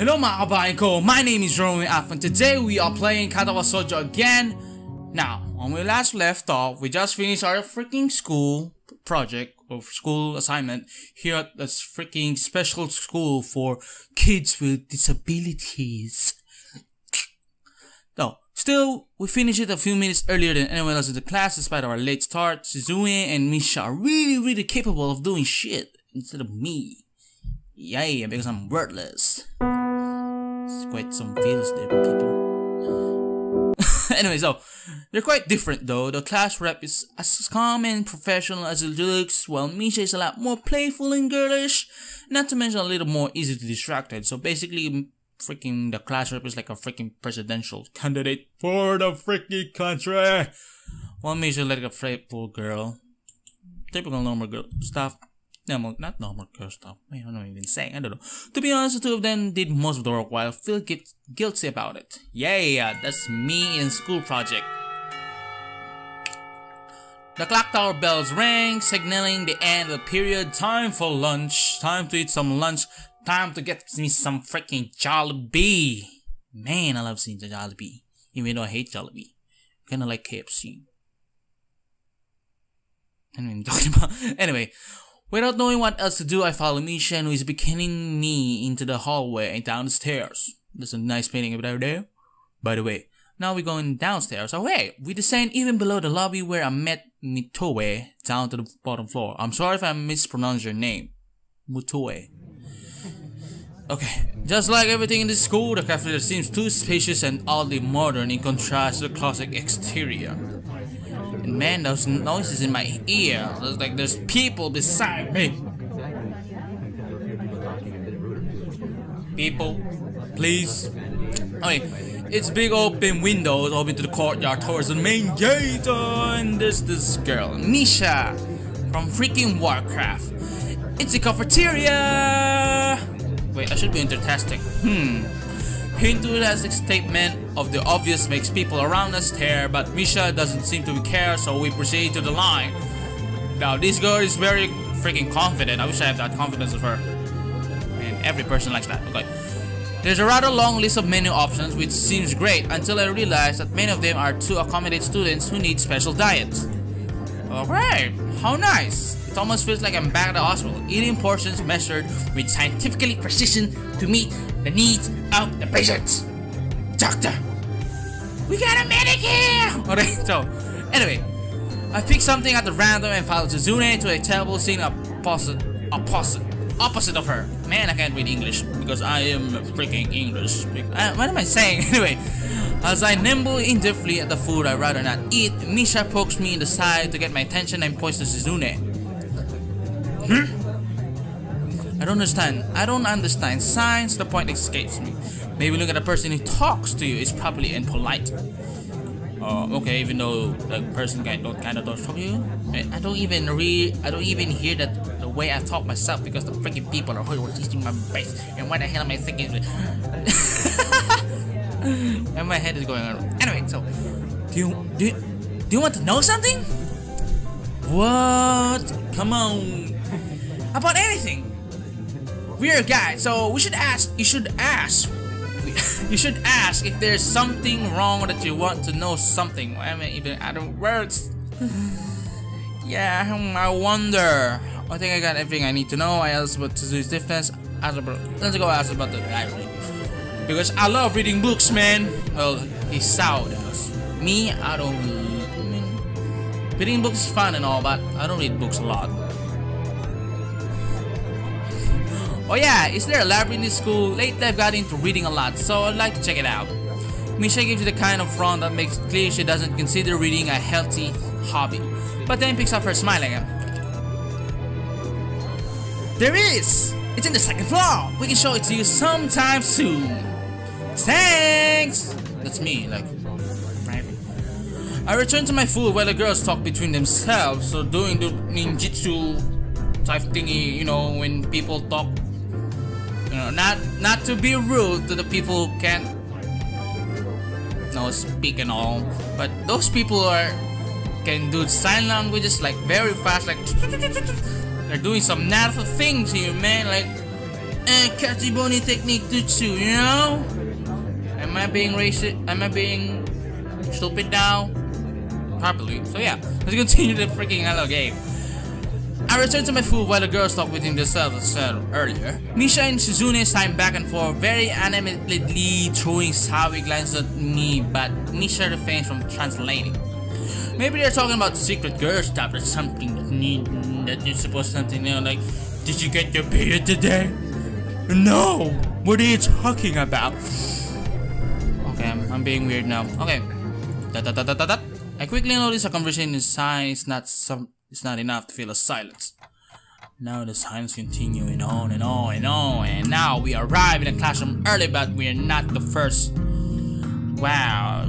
Hello mga kabayan ko, my name is Roman F and today we are playing Katawa Shoujo again. Now, when we last left off, we just finished our freaking school project or school assignment here at this freaking special school for kids with disabilities. No, still, we finished it a few minutes earlier than anyone else in the class despite our late start. Suzune and Misha are really capable of doing shit instead of me. Yay, because I'm wordless. It's quite some feels there, people. Anyway, so they're quite different though. The class rep is as calm and professional as it looks, while Misha is a lot more playful and girlish, not to mention a little more easy to distracted. So basically, freaking the class rep is like a freaking presidential candidate for the freaking country, while Misha is like a playful girl, typical normal girl stuff. No, not normal girl stuff. I don't know even saying. I don't know. To be honest, the two of them did most of the work while I feel guilty about it. Yeah, that's me in school project. The clock tower bells rang, signaling the end of the period. Time for lunch. Time to eat some lunch. Time to get me some freaking Jollibee. Man, I love seeing the Jollibee. Even though I hate Jollibee. Kinda like KFC. I don't know what I'm talking about. Anyway. Without knowing what else to do, I follow Misha, who is beckoning me into the hallway and down the stairs. There's a nice painting over there. By the way, now we're going downstairs. Oh wait, we descend even below the lobby where I met Mitoe down to the bottom floor. I'm sorry if I mispronounced your name. Mitoe. Okay, just like everything in this school, the cafeteria seems too spacious and oddly modern in contrast to the classic exterior. And man, those noises in my ear. It's like there's people beside me. People, please. Okay, it's big open windows open to the courtyard towards the main gate. And there's this girl, Misha, from freaking Warcraft. It's the cafeteria. Wait, I should be intertastic. Enthusiastic statement of the obvious makes people around us stare, but Misha doesn't seem to care, so we proceed to the line. Now, this girl is very freaking confident. I wish I had that confidence of her. And every person likes that. Okay. There's a rather long list of menu options, which seems great until I realize that many of them are to accommodate students who need special diets. Alright, how nice. It almost feels like I'm back at the hospital, eating portions measured with scientifically precision to meet the needs of the patients. Doctor, we got a medic here! Alright, so, anyway, I picked something at the random and followed Suzune to a table scene opposite of her. Man, I can't read English because I am freaking English. What am I saying? Anyway, as I nibble indifferently at the food I'd rather not eat, Misha pokes me in the side to get my attention and points to Suzune. I don't understand signs. The point escapes me. Maybe look at a person who talks to you is properly and polite. Okay, even though the person kind of talk to you, I don't even hear that the way I talk myself because the freaking people are teaching my base. And what the hell am I thinking? And my head is going on. Anyway, so do you want to know something? What? Come on. About anything. We're a guy, so you should ask if there's something wrong that you want to know something. I mean, even out of words. Yeah, I wonder. I think I got everything I need to know. I asked about Suzu's difference. Let's go ask about the library. Because I love reading books, man. Well, Hisao does. Me, I don't. I mean, reading books is fun and all, but I don't read books a lot. Oh yeah, is there a library in this school? Lately I've got into reading a lot, so I'd like to check it out. Misha gives you the kind of frown that makes it clear she doesn't consider reading a healthy hobby, but then picks up her smile again. There is! It's in the second floor! We can show it to you sometime soon! Thanks! That's me, like, right? I return to my food while the girls talk between themselves, so doing the ninjutsu type thingy, you know, when people talk. You know, not to be rude to the people who can't speak and all, but those people can do sign languages like very fast, like they're doing some natural things here, man. Like Kachiboni technique jutsu, you know? Am I being racist? Am I being stupid now? Probably. So yeah, let's continue the freaking hello game. I returned to my food while the girls talked within themselves as said earlier. Misha and Suzune signed back and forth, very animatedly throwing sour glances at me, but Misha refrained from translating. Maybe they're talking about the secret girl stuff or something that you're supposed to something, you know, like, did you get your period today? No! What are you talking about? Okay, I'm being weird now. Okay. I quickly noticed a conversation in silence it's not enough to fill a silence. Now the silence continuing on and on and on, and now we arrive in the classroom early, but we're not the first. Wow,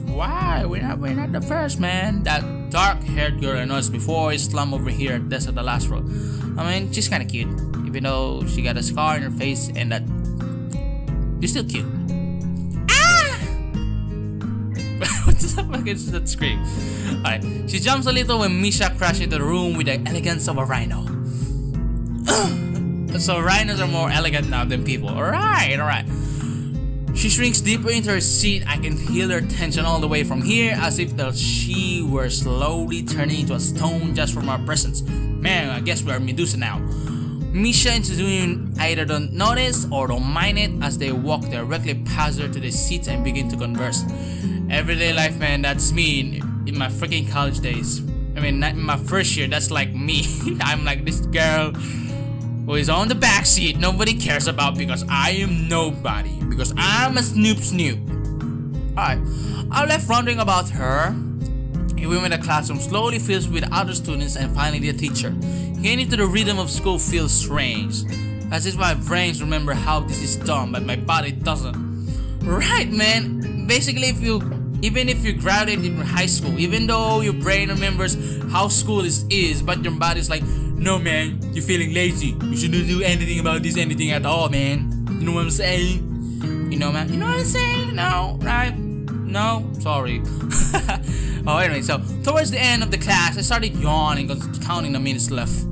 why we're not the first, man? That dark-haired girl I noticed before is slumped over here at desk of the last row. I mean, she's kind of cute, even though she got a scar on her face, and that you're still cute. What the fuck is that scream? Alright, she jumps a little when Misha crashes into the room with the elegance of a rhino. So rhinos are more elegant now than people. Alright. She shrinks deeper into her seat. I can feel her tension all the way from here, as if she were slowly turning into a stone just from our presence. Man, I guess we are Medusa now. Misha and Suzune either don't notice or don't mind it as they walk directly past her to the seats and begin to converse. Everyday life, man, that's me in my freaking college days. I mean, not in my first year, that's like me. I'm like this girl who is on the back seat nobody cares about because I am nobody. Because I'm a snoop. Alright, I left wondering about her. Even when the classroom slowly fills with other students and finally the teacher. Getting into the rhythm of school feels strange. As if my brains remember how this is done, but my body doesn't. Right, man. Basically, even if you graduated in high school, even though your brain remembers how school is, but your body's like, no man, you're feeling lazy. You shouldn't do anything about this, anything at all, man. You know what I'm saying? You know, man. You know what I'm saying? No, right? No, sorry. Oh, anyway, so towards the end of the class, I started yawning, counting the minutes left.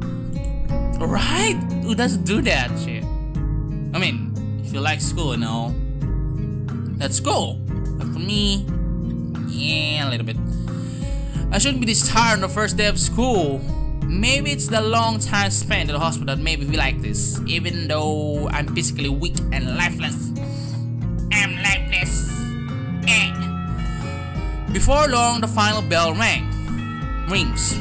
Alright? Who doesn't do that shit? I mean, if you like school and all, that's cool. But for me, yeah, a little bit. I shouldn't be this tired on the first day of school. Maybe it's the long time spent at the hospital that made me feel like this. Even though I'm physically weak and lifeless. I'm lifeless. Before long, the final bell rings.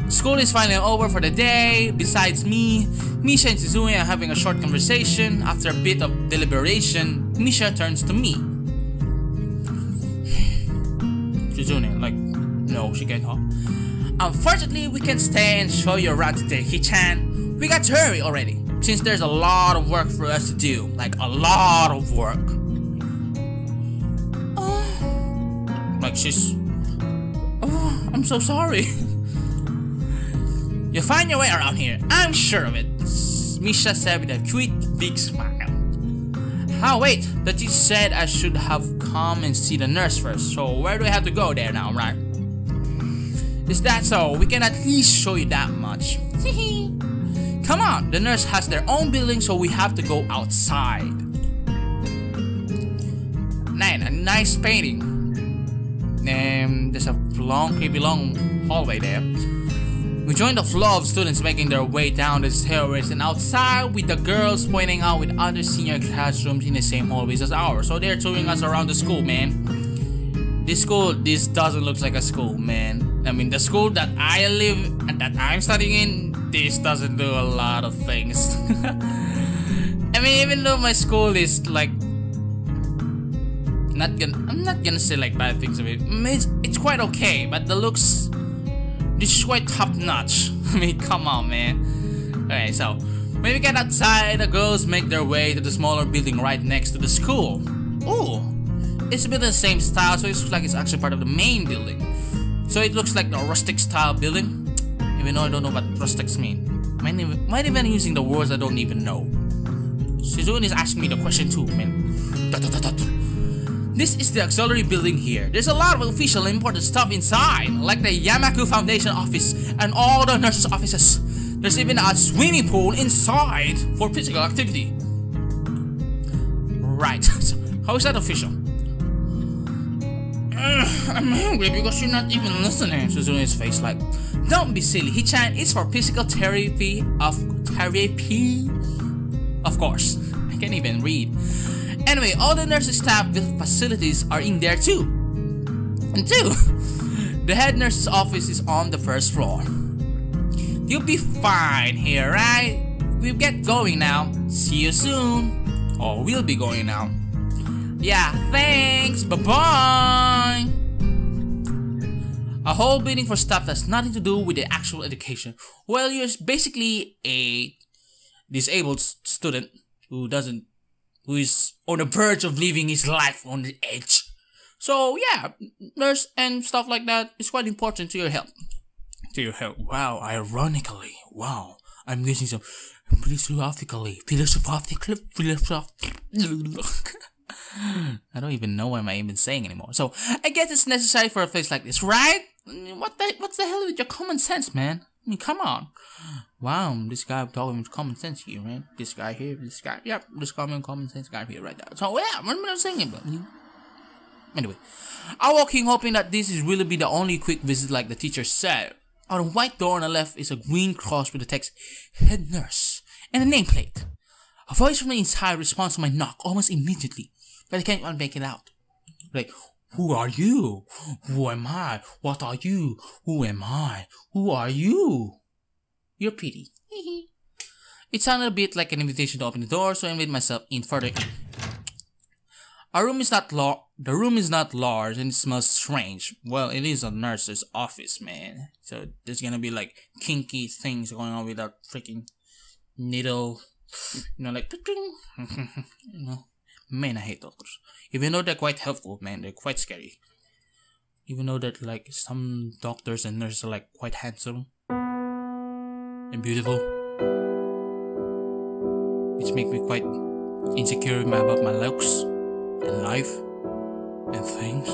School is finally over for the day. Besides me, Misha and Suzune are having a short conversation. After a bit of deliberation, Misha turns to me. Suzune, like, no, she can't talk. Unfortunately, we can't stay and show you around today, Hichan. We got to hurry already, since there's a lot of work for us to do. Like, a lot of work. Like, she's... Oh, I'm so sorry. You'll find your way around here, I'm sure of it. Misha said with a cute, big smile. Oh, wait, the teacher said I should have come and see the nurse first. So, where do I have to go there now, right? Is that so? We can at least show you that much. Come on, the nurse has their own building, so we have to go outside. A nice painting. There's a long, creepy long hallway there. We joined the flow of students making their way down the stairways, and outside with the girls pointing out with other senior classrooms in the same hallways as ours. So they're touring us around the school, man. This doesn't look like a school, man. I mean, the school that I live and that I'm studying in, this doesn't do a lot of things. I mean, even though my school is like, I'm not gonna say like bad things of it. It's quite okay, but the looks, this is quite top notch. I mean, come on, man. Okay, so when we get outside, the girls make their way to the smaller building right next to the school. Ooh, it's a bit of the same style, so it looks like it's actually part of the main building. So it looks like the rustic style building, even though I don't know what rustics mean. Might even using the words I don't even know. Suzune is asking me the question too, man. This is the auxiliary building here. There's a lot of official and important stuff inside, like the Yamaku Foundation office and all the nurses' offices. There's even a swimming pool inside for physical activity. Right, so how is that official? I'm hungry because you're not even listening. Suzune's face like, don't be silly, Hichan is for physical therapy of course. I can't even read. Anyway, all the nursing staff with facilities are in there too. And two, the head nurse's office is on the first floor. You'll be fine here, right? We'll get going now. See you soon. Or we'll be going now. Yeah, thanks. Bye-bye. A whole building for stuff that's nothing to do with the actual education. Well, you're basically a disabled student who is on the verge of living his life on the edge. So yeah, nurse and stuff like that is quite important to your health. Wow, ironically. Wow, I'm using some philosophically. I don't even know what I'm even saying anymore. So I guess it's necessary for a place like this, right? What's the hell with your common sense, man? I mean, come on. Wow, this guy talking with common sense here, right? This guy here, this guy, yep, this common sense guy here, right there. So yeah, what am I saying about? Anyway, I walk in hoping that this is really be the only quick visit like the teacher said. On the white door on the left is a green cross with the text Head Nurse and a nameplate. A voice from the inside responds to my knock almost immediately, but I can't make it out. Like, who are you? Who am I? What are you? Who am I? Who are you? You're pretty. It sounded a bit like an invitation to open the door, so I invited myself in further. The room is not large and it smells strange. Well, it is a nurse's office, man. So there's gonna be like kinky things going on with that freaking needle. You know, like you know. Man, I hate doctors. Even though they're quite helpful, man, they're quite scary. Even though that like some doctors and nurses are like quite handsome and beautiful, which make me quite insecure about my looks and life and things.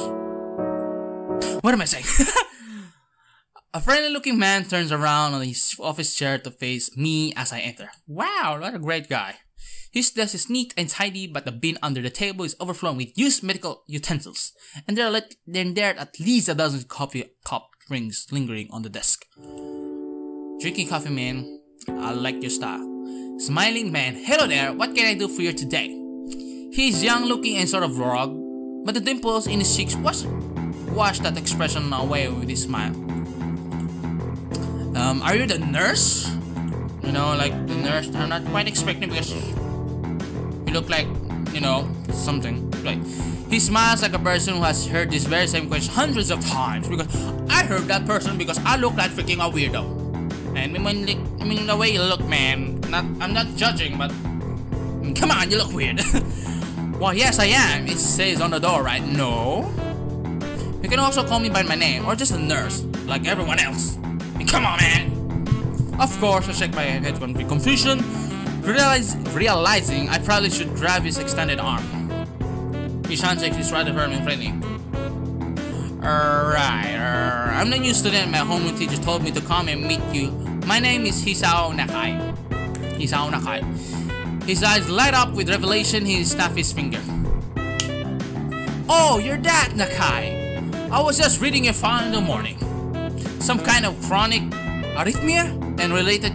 What am I saying? A friendly looking man turns around on his office chair to face me as I enter. Wow, what a great guy. His desk is neat and tidy, but the bin under the table is overflowing with used medical utensils. And there are at least a dozen coffee cup rings lingering on the desk. Drinking coffee, man. I like your style. Smiling man. Hello there, what can I do for you today? He's young looking and sort of rugged, but the dimples in his cheeks wash that expression away with his smile. Are you the nurse? You know, like the nurse I'm not quite expecting because you look like, you know, something. Right. He smiles like a person who has heard this very same question hundreds of times because I heard that person because I look like freaking a weirdo. And I mean the way you look, man, I'm not judging, but come on, you look weird. Well, yes I am. It says on the door, right? No. You can also call me by my name or just a nurse, like everyone else. I mean, come on, man. Of course, I shake my head with confusion, realizing I probably should grab his extended arm. His handshake is rather firm and friendly. I'm the new student. My homeroom teacher told me to come and meet you. My name is Hisao Nakai. Hisao Nakai. His eyes light up with revelation. He snapped his finger. Oh, you're that Nakai. I was just reading your file in the morning. Some kind of chronic arrhythmia and related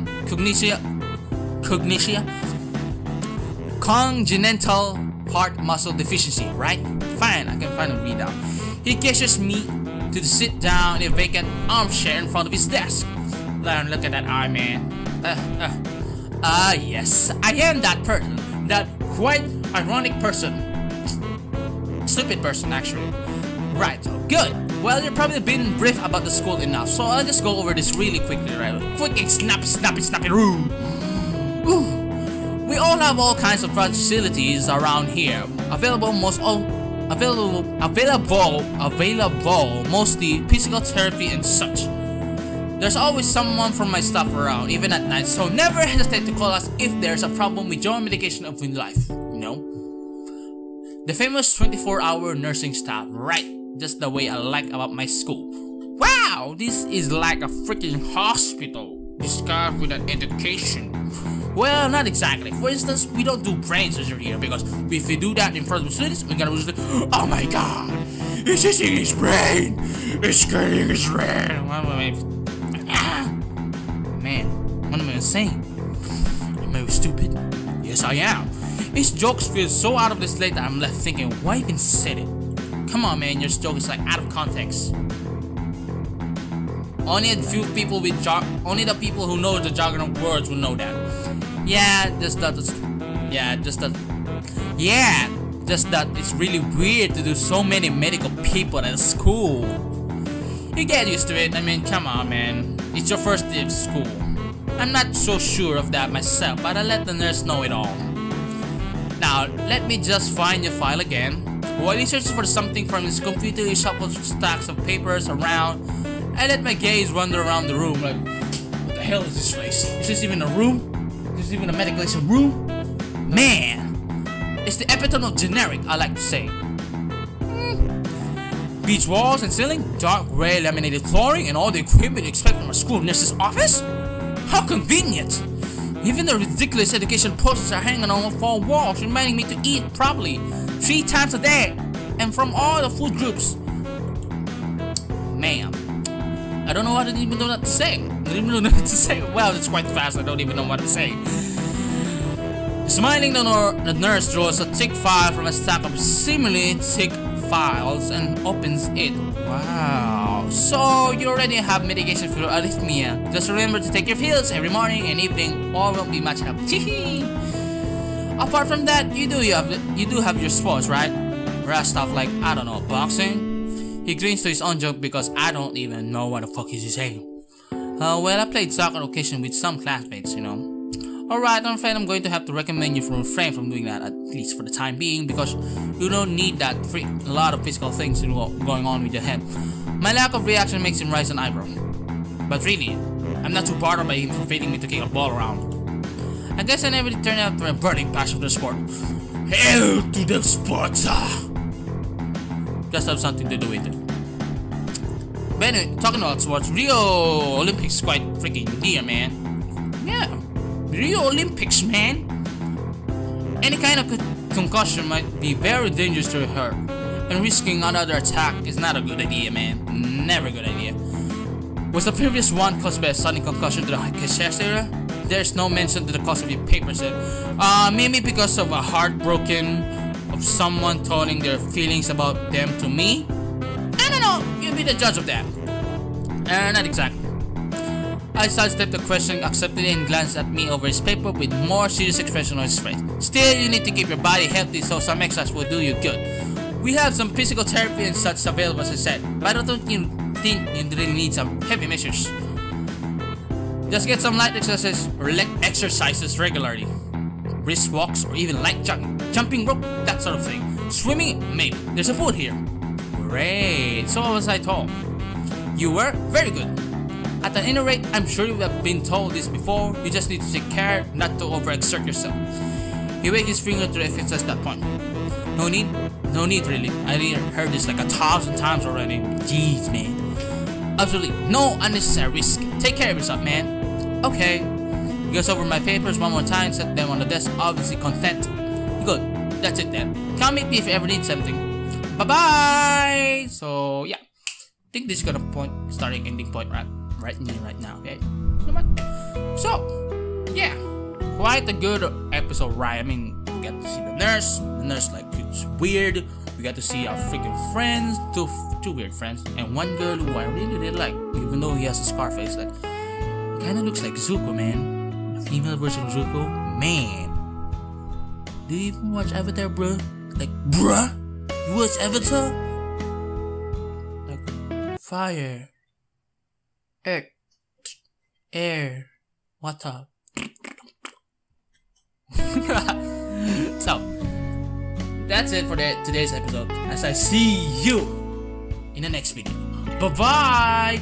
congenital heart muscle deficiency, right? Fine, I can finally read out. He gestures me to sit down in a vacant armchair in front of his desk. Look at that eye, man. Yes, I am that person. That quite ironic person. Stupid person, actually. Right, good. Well, you've probably been brief about the school enough, so I'll just go over this really quickly, right? Quick and snappy. We all have all kinds of facilities around here, available, mostly physical therapy and such. There's always someone from my staff around, even at night, so never hesitate to call us if there's a problem with your medication of life, you know? The famous 24-hour nursing staff, right? Just the way I like about my school. Wow, this is like a freaking hospital. disguised with an education. Well, not exactly. For instance, we don't do brain surgery here because if we do that in front of the students, we're gonna be like, oh my god, it's eating his brain! It's getting his brain! Man, what am I saying? Am I stupid? Yes, I am. His jokes feel so out of this late that I'm left thinking, why even said it? Come on, man, your joke is like out of context. Only a few people with only the people who know the jargon of words will know that. Just that it's really weird to do so many medical people at school. You get used to it. I mean, come on, man. It's your first day of school. I'm not so sure of that myself, but I let the nurse know it all. Now, let me just find your file again. While he searches for something from his computer, he shuffles stacks of papers around. I let my gaze wander around the room like, what the hell is this place? Is this even a room? Is this even a medication room? Man, it's the epitome of generic, I like to say. Beach walls and ceiling, dark gray laminated flooring, and all the equipment you expect from a school nurse's office? How convenient! Even the ridiculous education posters are hanging on 4 walls, reminding me to eat properly 3 times a day, and from all the food groups. Man, I don't know what to even know what to say. I don't even know what to say. Wow, that's quite fast. I don't even know what to say. Smiling, the nurse draws a thick file from a stack of similarly thick files and opens it. Wow. So you already have medication for arrhythmia. Just remember to take your pills every morning and evening, or won't be much help. Apart from that, you do have your sports, right? Rest stuff like, I don't know, boxing. He grins to his own joke because I don't even know what the fuck is he saying. Well, I played soccer occasion with some classmates, you know. Alright, I'm afraid I'm going to have to recommend you to refrain from doing that, at least for the time being, because you don't need that a lot of physical things going on with your head. My lack of reaction makes him raise an eyebrow. But really, I'm not too bothered by him for failing me to kick a ball around. I guess I never turned out for a burning passion for the sport. Hell to the sports! Just have something to do with it. But anyway, talking about sports, Rio Olympics is quite freaking dear, man. Yeah, Rio Olympics, man. Any kind of concussion might be very dangerous to her, and risking another attack is not a good idea, man. Never a good idea. Was the previous one caused by a sudden concussion to the Cafeteria? There's no mention to the cause of the paper said. Maybe because of a heartbroken of someone telling their feelings about them to me? I don't know, you be the judge of that. Not exactly. I sidestepped the question, accepted it, and glanced at me over his paper with more serious expression on his face. Still, you need to keep your body healthy, so some exercise will do you good. We have some physical therapy and such available, as I said, but I don't think you really need some heavy measures. Just get some light exercises or leg exercises regularly. Brisk walks or even light jumping rope, that sort of thing. Swimming, maybe. There's a pool here. Great. So what was I told? You were? Very good. At any rate, I'm sure you have been told this before. You just need to take care not to overexert yourself. He waved his finger to emphasize that point. No need really. I heard this like 1,000 times already. Jeez, man. Absolutely no unnecessary risk. Take care of yourself, man. Okay. He goes over my papers one more time, set them on the desk, obviously content. Good. That's it then. Come meet me if you ever need something. Bye-bye! So, yeah. I think this is gonna starting ending point right now, okay? So, yeah. Quite a good episode, right? I mean, we got to see the nurse like, it's weird. We got to see our freaking friends, two weird friends, and one girl who I really like, even though he has a scar face, like, he kinda looks like Zuko, man. The female version of Zuko, man. Do you even watch Avatar, bruh? Like, bruh? You watch Avatar? Like, fire, earth, air, water. So, that's it for today's episode. As I see you in the next video. Bye bye.